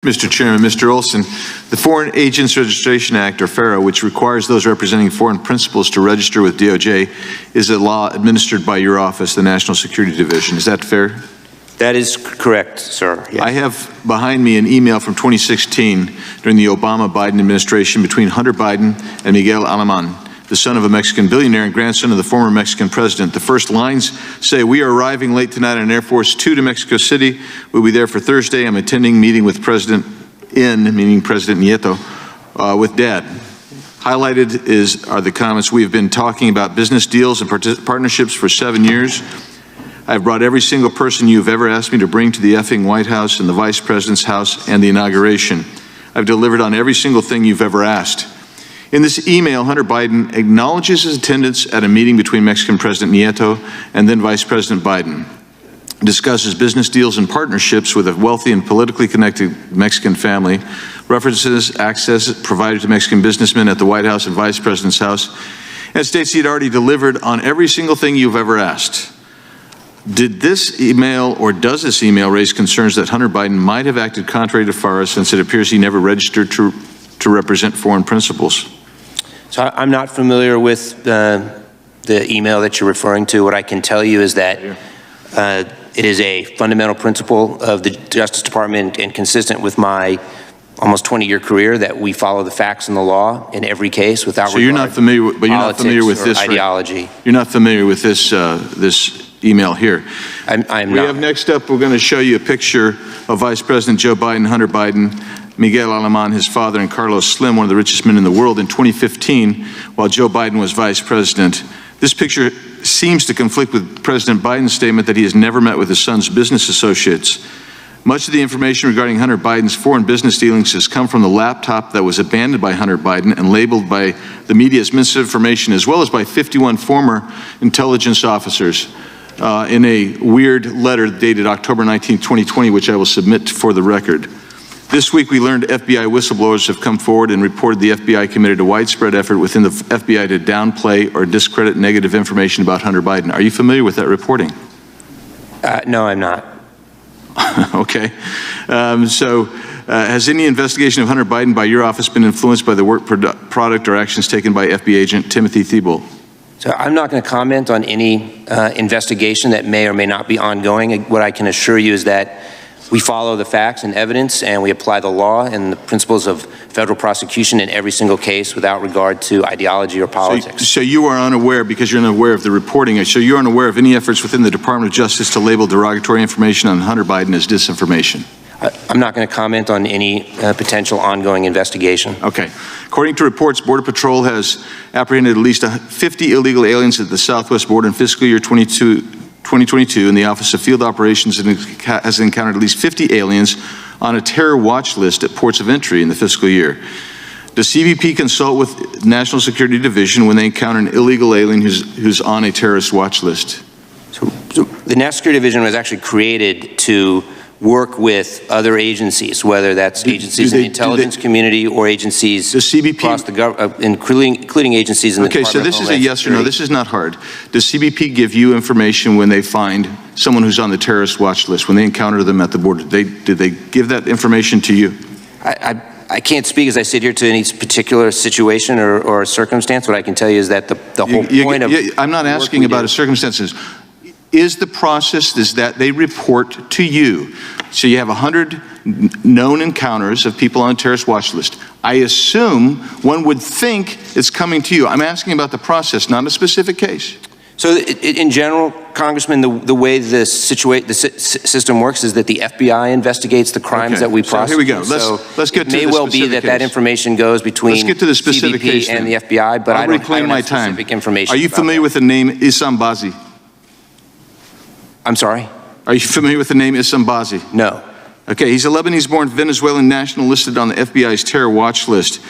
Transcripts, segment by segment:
Mr. Chairman, Mr. Olson, the Foreign Agents Registration Act, or FARA, which requires those representing foreign principals to register with DOJ, is a law administered by your office, the National Security Division. Is that fair? That is correct, sir. Yes. I have behind me an email from 2016 during the Obama-Biden administration between Hunter Biden and Miguel Alemán, the son of a Mexican billionaire and grandson of the former Mexican president. The first lines say, "We are arriving late tonight on Air Force 2 to Mexico City. We'll be there for Thursday. I'm attending meeting with President meaning President Nieto, with Dad." Highlighted are the comments, "We have been talking about business deals and partnerships for 7 years. I've brought every single person you've ever asked me to bring to the effing White House and the Vice President's house and the inauguration. I've delivered on every single thing you've ever asked." In this email, Hunter Biden acknowledges his attendance at a meeting between Mexican President Nieto and then Vice President Biden, discusses business deals and partnerships with a wealthy and politically connected Mexican family, references access provided to Mexican businessmen at the White House and Vice President's house, and states he had already delivered on every single thing you've ever asked. Did this email, or does this email, raise concerns that Hunter Biden might have acted contrary to FARA, since it appears he never registered to represent foreign principals? So I'm not familiar with the email that you're referring to. What I can tell you is that it is a fundamental principle of the Justice Department and consistent with my almost 20-year career that we follow the facts and the law in every case without regard you're not familiar with, but you're not familiar with this ideology. You're not familiar with this this email here. I'm not. We have next up, we're going to show you a picture of Vice President Joe Biden, Hunter Biden, Miguel Alemán, his father, and Carlos Slim, one of the richest men in the world, in 2015, while Joe Biden was vice president. This picture seems to conflict with President Biden's statement that he has never met with his son's business associates. Much of the information regarding Hunter Biden's foreign business dealings has come from the laptop that was abandoned by Hunter Biden and labeled by the media as misinformation, as well as by 51 former intelligence officers in a weird letter dated October 19, 2020, which I will submit for the record. This week, we learned FBI whistleblowers have come forward and reported the FBI committed a widespread effort within the FBI to downplay or discredit negative information about Hunter Biden. Are you familiar with that reporting? No, I'm not. Okay. Has any investigation of Hunter Biden by your office been influenced by the work product or actions taken by FBI agent Timothy Thibault? So I'm not going to comment on any investigation that may or may not be ongoing. What I can assure you is that we follow the facts and evidence, and we apply the law and the principles of federal prosecution in every single case without regard to ideology or politics. So you are unaware, because you're unaware of the reporting, so you're unaware of any efforts within the Department of Justice to label derogatory information on Hunter Biden as disinformation? I'm not going to comment on any potential ongoing investigation. Okay. According to reports, Border Patrol has apprehended at least 50 illegal aliens at the southwest border in fiscal year 2022, and the Office of Field Operations has encountered at least 50 aliens on a terror watch list at ports of entry in the fiscal year. Does CBP consult with National Security Division when they encounter an illegal alien who's on a terrorist watch list? So the National Security Division was actually created to work with other agencies, whether that's agencies in the intelligence community or agencies across the government, including agencies in the Department of Homeland Security. Okay, so this is a yes or no. This is not hard. Does CBP give you information when they find someone who's on the terrorist watch list, when they encounter them at the border? Did they give that information to you? I can't speak as I sit here to any particular situation or circumstance. What I can tell you is that the whole point of I'm not asking about circumstances. Is the process is that they report to you? So you have 100 known encounters of people on a terrorist watch list. I assume one would think it's coming to you. I'm asking about the process, not a specific case. So in general, Congressman, the way the system works is that the FBI investigates the crimes that we prosecute. So here we go. Let's get to the specific case. It may well be that information goes between CBP and the FBI, but I don't have specific information. Are you familiar with the name Issam Bazi? I'm sorry? Are you familiar with the name Issam Bazi? No. Okay, he's a Lebanese-born Venezuelan national listed on the FBI's terror watch list,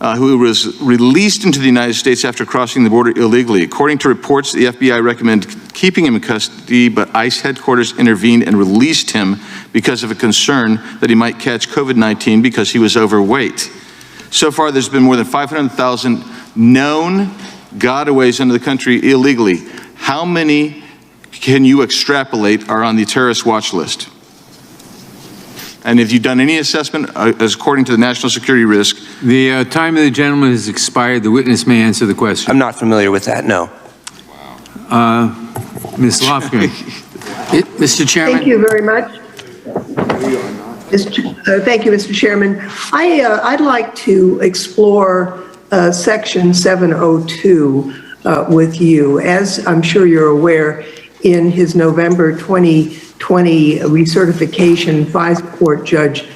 who was released into the United States after crossing the border illegally. According to reports, the FBI recommended keeping him in custody, but ICE headquarters intervened and released him because of a concern that he might catch COVID-19 because he was overweight. So far, there's been more than 500,000 known gotaways into the country illegally. How many can you extrapolate are on the terrorist watch list? And have you done any assessment as according to the national security risk? The time of the gentleman has expired. The witness may answer the question. I'm not familiar with that, no. Ms. Lofgren. Mr. Chairman. Thank you very much. Thank you, Mr. Chairman. I'd like to explore Section 702 with you. As I'm sure you're aware, in his November 2020 recertification, FISA Court Judge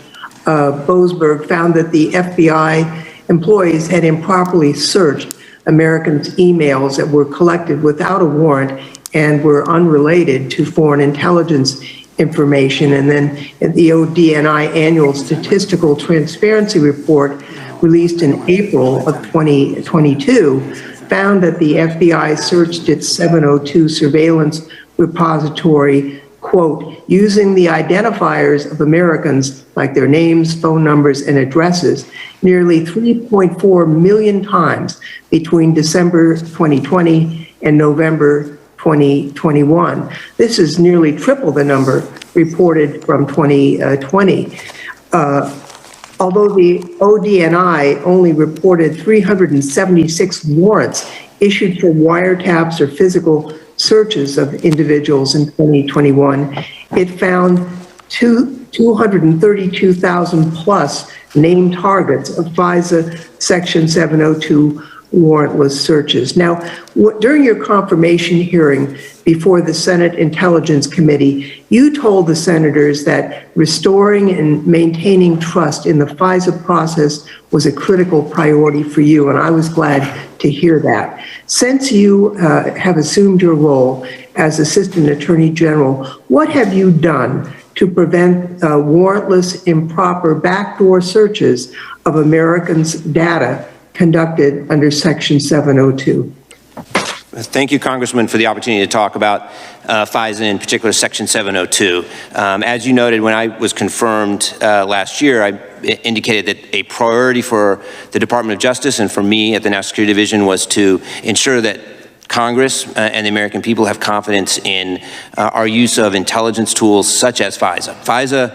Boasberg found that the FBI employees had improperly searched Americans' emails that were collected without a warrant and were unrelated to foreign intelligence information. And then the ODNI Annual Statistical Transparency Report, released in April of 2022, found that the FBI searched its 702 surveillance repository, quote, using the identifiers of Americans, like their names, phone numbers, and addresses, nearly 3.4 million times between December 2020 and November 2021. This is nearly triple the number reported from 2020. Although the ODNI only reported 376 warrants issued for wiretaps or physical searches of individuals in 2021, it found 232,000 plus named targets of FISA Section 702 warrantless searches. Now, during your confirmation hearing before the Senate Intelligence Committee, you told the senators that restoring and maintaining trust in the FISA process was a critical priority for you, and I was glad to hear that. Since you have assumed your role as Assistant Attorney General, what have you done to prevent warrantless, improper backdoor searches of Americans' data conducted under Section 702? Thank you, Congressman, for the opportunity to talk about FISA, in particular Section 702. As you noted, when I was confirmed last year, I indicated that a priority for the Department of Justice and for me at the National Security Division was to ensure that Congress and the American people have confidence in our use of intelligence tools such as FISA. FISA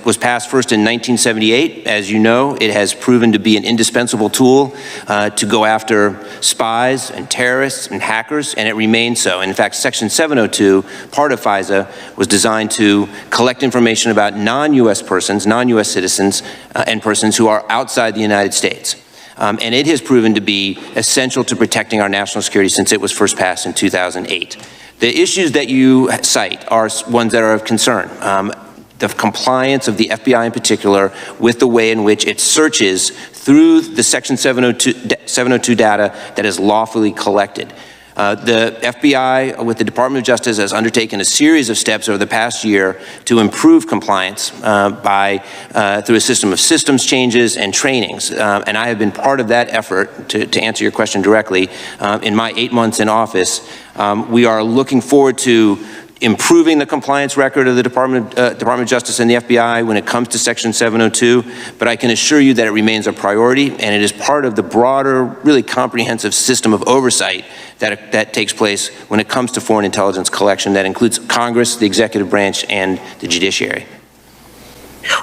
was passed first in 1978. As you know, it has proven to be an indispensable tool to go after spies and terrorists and hackers, and it remains so. In fact, Section 702, part of FISA, was designed to collect information about non-U.S. persons, non-U.S. citizens, and persons who are outside the United States. And it has proven to be essential to protecting our national security since it was first passed in 2008. The issues that you cite are ones that are of concern. The compliance of the FBI in particular with the way in which it searches through the Section 702 data that is lawfully collected. The FBI with the Department of Justice has undertaken a series of steps over the past year to improve compliance through a system of systems changes and trainings. And I have been part of that effort, to answer your question directly. In my 8 months in office, we are looking forward to improving the compliance record of the Department of Justice and the FBI when it comes to Section 702, but I can assure you that it remains a priority, and it is part of the broader, really comprehensive system of oversight that takes place when it comes to foreign intelligence collection that includes Congress, the executive branch, and the judiciary.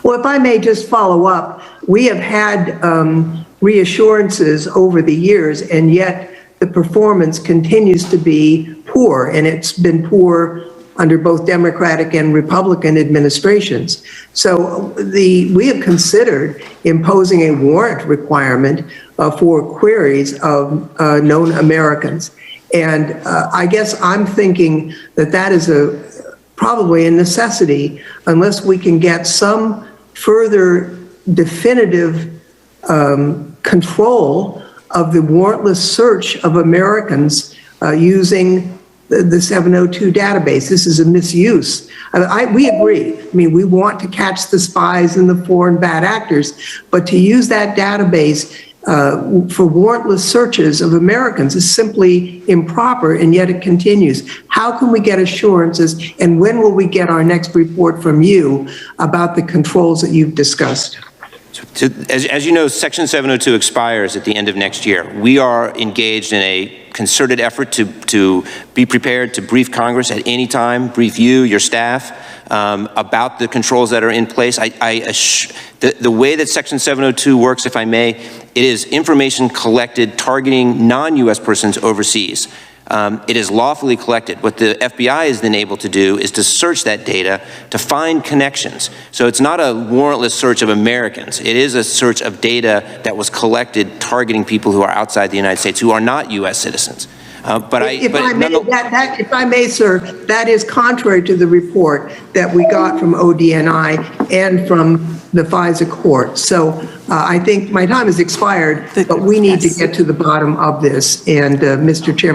Well, if I may just follow up, we have had reassurances over the years, and yet the performance continues to be poor, and it's been poor under both Democratic and Republican administrations. So we have considered imposing a warrant requirement for queries of known Americans. And I guess I'm thinking that that is probably a necessity unless we can get some further definitive control of the warrantless search of Americans using the 702 database. This is a misuse. We agree. I mean, we want to catch the spies and the foreign bad actors, but to use that database for warrantless searches of Americans is simply improper, and yet it continues. How can we get assurances, and when will we get our next report from you about the controls that you've discussed? So, as you know, Section 702 expires at the end of next year. We are engaged in a concerted effort to be prepared to brief Congress at any time, brief you, your staff, about the controls that are in place. The way that Section 702 works, if I may, it is information collected targeting non-U.S. persons overseas. It is lawfully collected. What the FBI is then able to do is to search that data to find connections. So it's not a warrantless search of Americans. It is a search of data that was collected targeting people who are outside the United States, who are not U.S. citizens. If I may, sir, that is contrary to the report that we got from ODNI and from the FISA court. So I think my time has expired, but we need to get to the bottom of this. And Mr. Chairman,